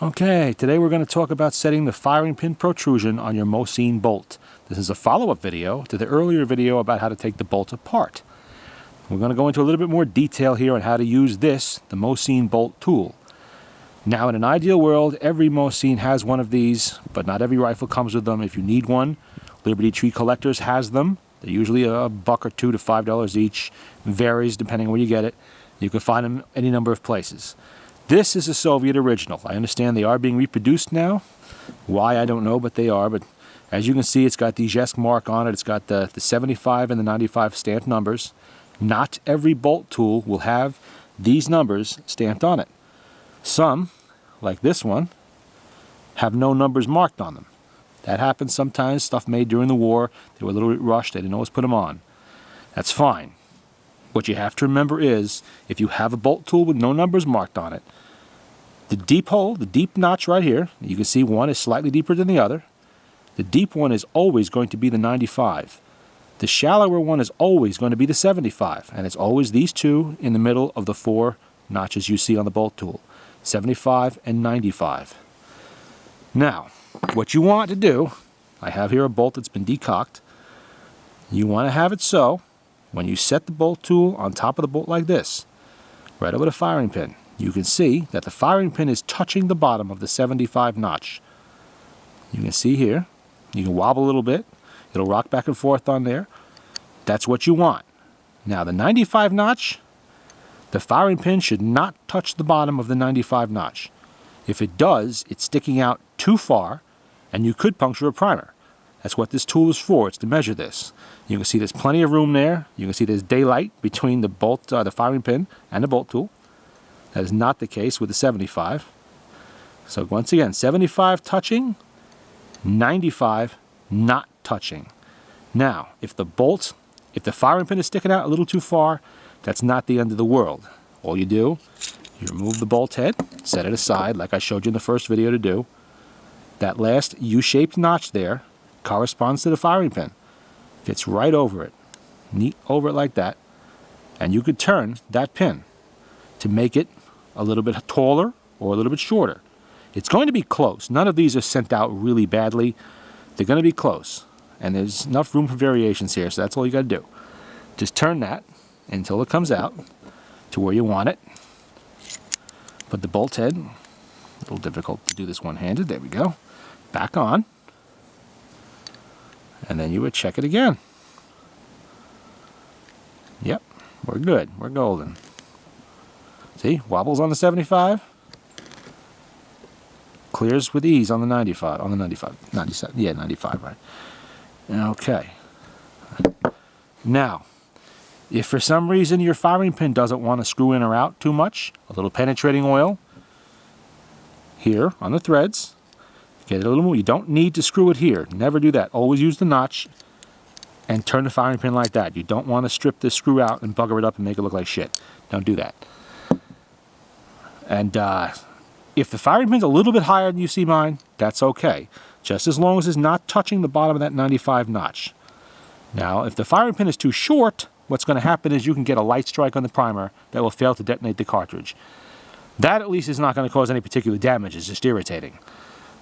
Okay, today we're going to talk about setting the firing pin protrusion on your Mosin bolt. This is a follow-up video to the earlier video about how to take the bolt apart. We're going to go into a little bit more detail here on how to use this, the Mosin bolt tool. Now, in an ideal world, every Mosin has one of these, but not every rifle comes with them. If you need one, Liberty Tree Collectors has them. They're usually $1 or $2 to $5 each. Varies depending on where you get it. You can find them any number of places. This is a Soviet original. I understand they are being reproduced now. Why, I don't know, but they are. But as you can see, it's got the Jesk mark on it. It's got the 75 and the 95 stamped numbers. Not every bolt tool will have these numbers stamped on it. Some, like this one, have no numbers marked on them. That happens sometimes. Stuff made during the war. They were a little bit rushed. They didn't always put them on. That's fine. What you have to remember is, if you have a bolt tool with no numbers marked on it, the deep hole, the deep notch right here, you can see one is slightly deeper than the other. The deep one is always going to be the 95. The shallower one is always going to be the 75. And it's always these two in the middle of the 4 notches you see on the bolt tool. 75 and 95. Now, what you want to do, I have here a bolt that's been decocked. You want to have it so, when you set the bolt tool on top of the bolt like this, right over the firing pin, you can see that the firing pin is touching the bottom of the 75 notch. You can see here, you can wobble a little bit, it'll rock back and forth on there. That's what you want. Now the 95 notch, the firing pin should not touch the bottom of the 95 notch. If it does, it's sticking out too far and you could puncture a primer. That's what this tool is for. It's to measure this. You can see there's plenty of room there. You can see there's daylight between the bolt, the firing pin and the bolt tool. That is not the case with the 75. So once again, 75 touching, 95 not touching. Now, if the firing pin is sticking out a little too far, that's not the end of the world. All you do, you remove the bolt head, set it aside like I showed you in the first video to do. That last U-shaped notch there corresponds to the firing pin. Fits right over it. Neat over it like that. And you could turn that pin to make it a little bit taller or a little bit shorter. It's going to be close. None of these are sent out really badly. They're going to be close. And there's enough room for variations here, so that's all you got to do. Just turn that until it comes out to where you want it. Put the bolt head, a little difficult to do this one-handed, there we go, back on. And then you would check it again. Yep, we're good. We're golden. See, wobbles on the 75. Clears with ease on the 95. On the 95. 97. Yeah, 95, right. Okay. Now, if for some reason your firing pin doesn't want to screw in or out too much, a little penetrating oil here on the threads. Get it a little more. You don't need to screw it here. Never do that. Always use the notch and turn the firing pin like that. You don't want to strip this screw out and bugger it up and make it look like shit. Don't do that. And if the firing pin's a little bit higher than you see mine, that's okay. Just as long as it's not touching the bottom of that 95 notch. Now, if the firing pin is too short, what's going to happen is you can get a light strike on the primer that will fail to detonate the cartridge. That at least is not going to cause any particular damage. It's just irritating.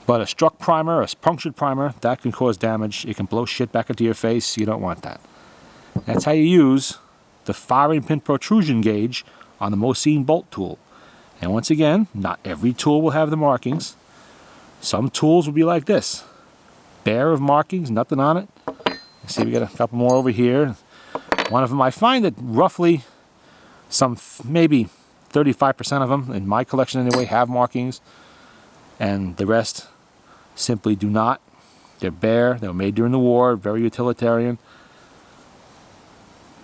But a struck primer, a punctured primer, that can cause damage. It can blow shit back into your face. You don't want that. That's how you use the firing pin protrusion gauge on the Mosin bolt tool. And once again, not every tool will have the markings. Some tools will be like this. Bare of markings, nothing on it. See, we got a couple more over here. One of them, I find that roughly maybe 35% of them, in my collection anyway, have markings. And the rest simply do not. They're bare. They were made during the war. Very utilitarian.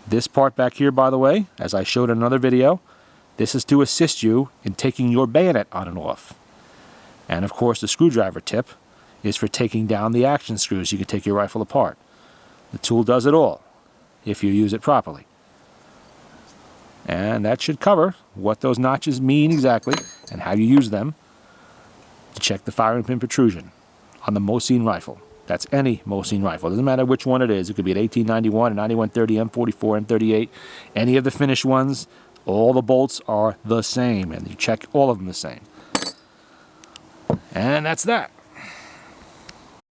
This part back here, by the way, as I showed in another video, this is to assist you in taking your bayonet on and off. And of course, the screwdriver tip is for taking down the action screws. You can take your rifle apart. The tool does it all if you use it properly. And that should cover what those notches mean exactly and how you use them to check the firing pin protrusion on the Mosin rifle. That's any Mosin rifle. It doesn't matter which one it is. It could be an 1891, a 9130, M44, M38, any of the finished ones. All the bolts are the same, and you check all of them the same. And that's that.